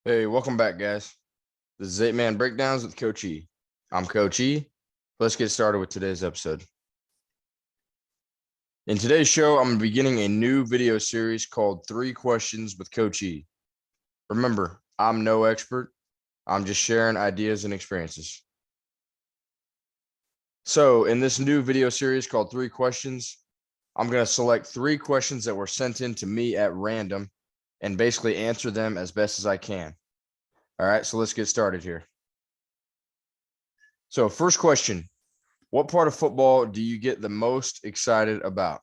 Hey, welcome back, guys. This is 8 Man Breakdowns with Coach E. I'm Coach E. Let's get started with today's episode. In today's show, I'm beginning a new video series called 3 Questions with Coach E. Remember, I'm no expert. I'm just sharing ideas and experiences. So, in this new video series called 3 Questions, I'm going to select 3 questions that were sent in to me at random and basically answer them as best as I can. All right, so let's get started here. So, first question. What part of football do you get the most excited about?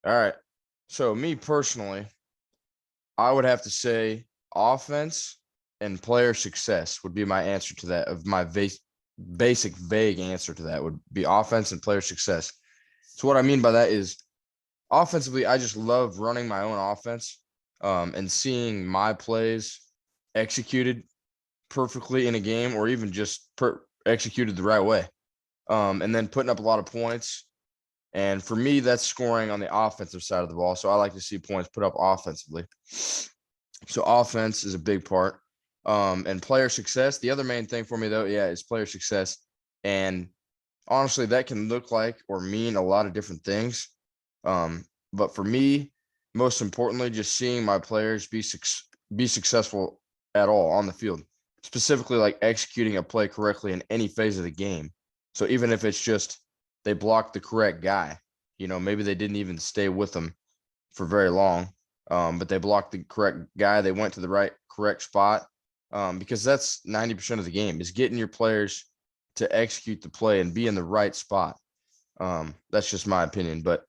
All right. So, me personally, I would have to say offense and player success would be my answer to that. Of my basic, vague answer to that would be offense and player success. So, what I mean by that is offensively, I just love running my own offense and seeing my plays executed perfectly in a game or even just executed the right way. And then putting up a lot of points. And for me, that's scoring on the offensive side of the ball. So I like to see points put up offensively. So offense is a big part. And player success. The other main thing for me, though, is player success. And honestly, that can look like or mean a lot of different things. But for me, most importantly, just seeing my players be successful at all on the field, specifically like executing a play correctly in any phase of the game. So even if it's just they blocked the correct guy, maybe they didn't even stay with them for very long, but they blocked the correct guy. They went to the correct spot, because that's 90% of the game is getting your players to execute the play and be in the right spot. That's just my opinion. But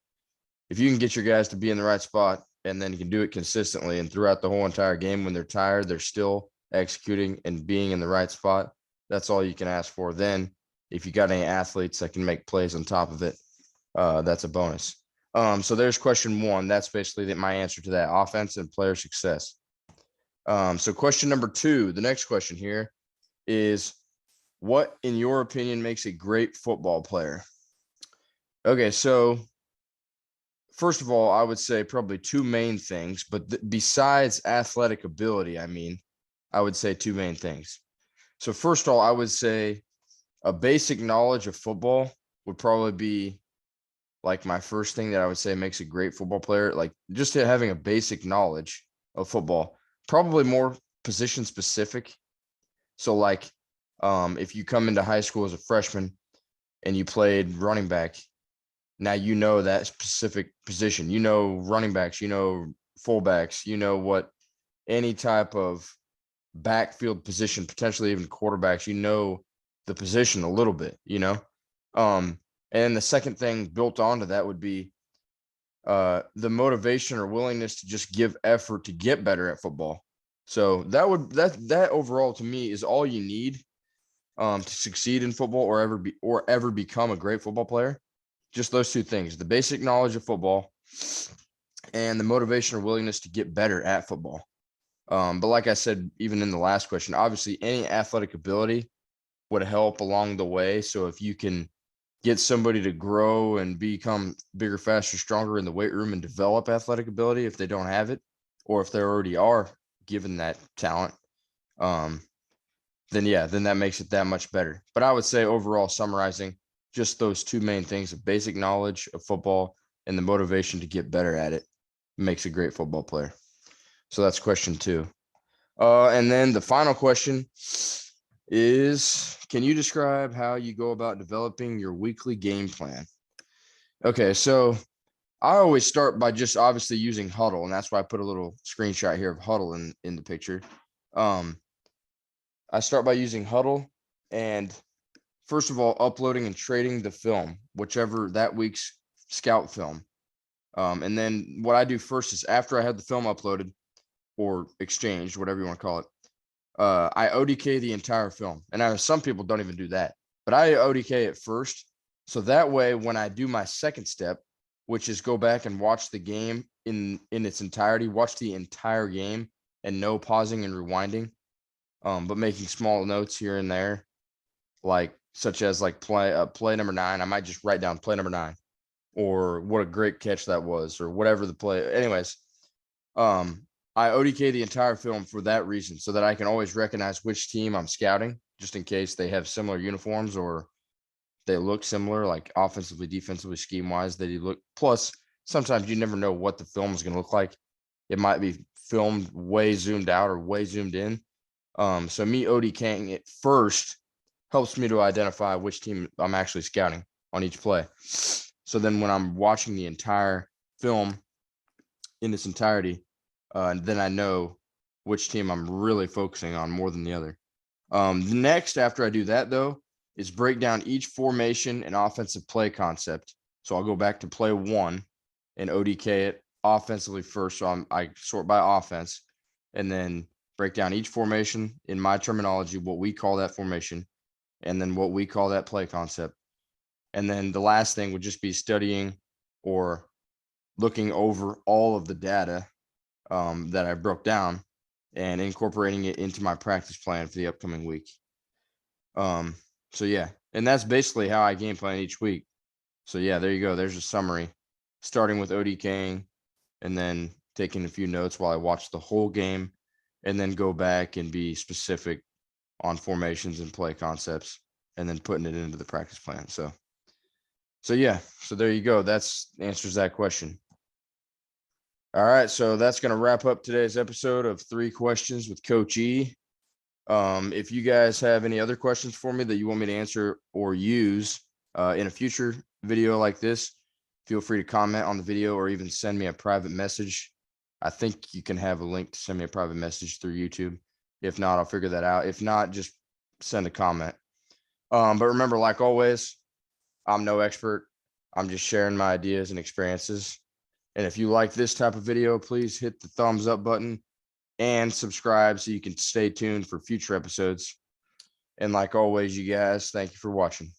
if you can get your guys to be in the right spot and then you can do it consistently and throughout the whole entire game, when they're tired, they're still executing and being in the right spot, that's all you can ask for. Then if you got any athletes that can make plays on top of it, that's a bonus. So there's question 1. That's basically my answer to that: offense and player success. So question number 2, the next question here is, what, in your opinion, makes a great football player? Okay, so first of all, I would say probably 2 main things, but besides athletic ability, I would say 2 main things. So first of all, I would say a basic knowledge of football would probably be like my first thing that I would say makes a great football player. Like just having a basic knowledge of football, probably more position specific. So like if you come into high school as a freshman and you played running back, now you know that specific position, running backs, fullbacks, what any type of backfield position, potentially even quarterbacks, the position a little bit, and the second thing built onto that would be the motivation or willingness to just give effort to get better at football. So that overall to me is all you need to succeed in football or ever become a great football player. Just those 2 things: the basic knowledge of football and the motivation or willingness to get better at football. But like I said, even in the last question, obviously any athletic ability would help along the way. So if you can get somebody to grow and become bigger, faster, stronger in the weight room and develop athletic ability if they don't have it, or if they already are given that talent, then that makes it that much better. But I would say overall, summarizing, just those 2 main things: of basic knowledge of football and the motivation to get better at it makes a great football player. So that's question 2. And then the final question is, can you describe how you go about developing your weekly game plan? Okay, so I always start by just obviously using Huddle, and that's why I put a little screenshot here of Huddle in the picture. I start by using Huddle, and first of all, uploading and trading the film, whichever that week's scout film. And then what I do first is, after I have the film uploaded or exchanged, whatever you want to call it, I ODK the entire film. And I know some people don't even do that, but I ODK it first. So that way, when I do my second step, which is go back and watch the game in its entirety, watch the entire game and no pausing and rewinding, but making small notes here and there, like such as like play number 9. I might just write down play number 9, or what a great catch that was, or whatever the play. Anyways, I ODK the entire film for that reason, so that I can always recognize which team I'm scouting, just in case they have similar uniforms or they look similar, like offensively, defensively, scheme wise. They look. Plus, sometimes you never know what the film is going to look like. It might be filmed way zoomed out or way zoomed in. So me ODKing it first helps me to identify which team I'm actually scouting on each play. So then when I'm watching the entire film in its entirety, then I know which team I'm really focusing on more than the other. The next, after I do that, though, is break down each formation and offensive play concept. So I'll go back to play 1 and ODK it offensively first. So I sort by offense, and then break down each formation in my terminology, what we call that formation, and then what we call that play concept. And then the last thing would just be studying or looking over all of the data that I broke down and incorporating it into my practice plan for the upcoming week. So yeah, and that's basically how I game plan each week. So yeah, there you go. There's a summary, starting with ODKing and then taking a few notes while I watch the whole game, and then go back and be specific on formations and play concepts, and then putting it into the practice plan. So yeah, so there you go. That's answers that question. All right, so that's going to wrap up today's episode of 3 Questions with Coach E. If you guys have any other questions for me that you want me to answer or use in a future video like this, feel free to comment on the video or even send me a private message. I think you can have a link to send me a private message through YouTube. If not, I'll figure that out. If not, just send a comment. But remember, like always, I'm no expert. I'm just sharing my ideas and experiences. And if you like this type of video, please hit the thumbs up button and subscribe so you can stay tuned for future episodes. And like always, you guys, thank you for watching.